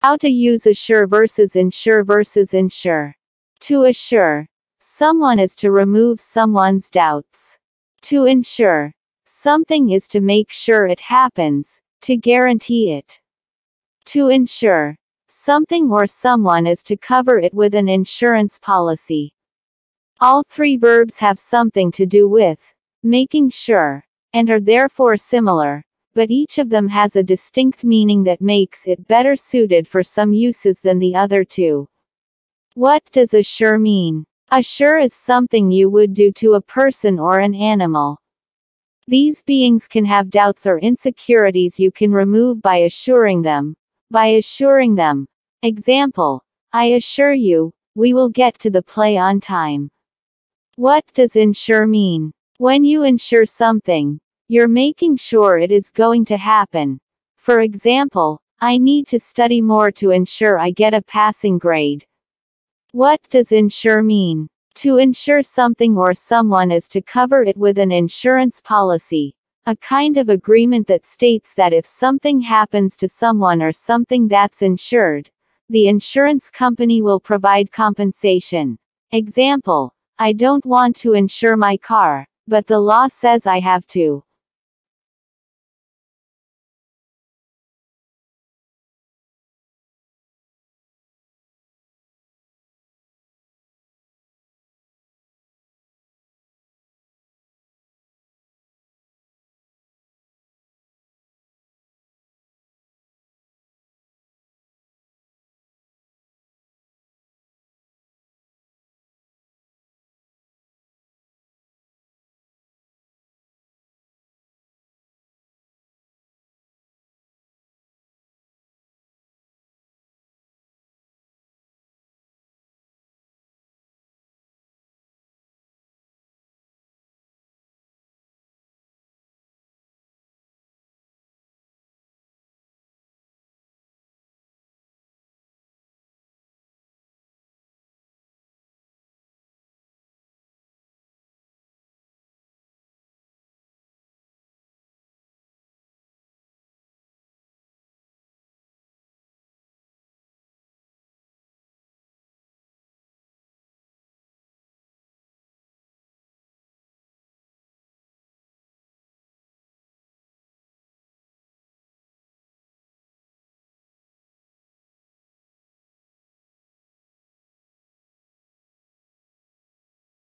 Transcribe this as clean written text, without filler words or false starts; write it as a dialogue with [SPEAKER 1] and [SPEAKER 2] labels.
[SPEAKER 1] How to use assure versus insure. To assure someone is to remove someone's doubts. To insure something is to make sure it happens, to guarantee it. To insure something or someone is to cover it with an insurance policy. All three verbs have something to do with making sure, and are therefore similar, but each of them has a distinct meaning that makes it better suited for some uses than the other two. What does assure mean? Assure is something you would do to a person or an animal. These beings can have doubts or insecurities you can remove by assuring them. Example: I assure you, we will get to the play on time. What does insure mean? When you insure something, you're making sure it is going to happen. For example, I need to study more to ensure I get a passing grade. What does insure mean? To insure something or someone is to cover it with an insurance policy, a kind of agreement that states that if something happens to someone or something that's insured, the insurance company will provide compensation. Example: I don't want to insure my car, but the law says I have to.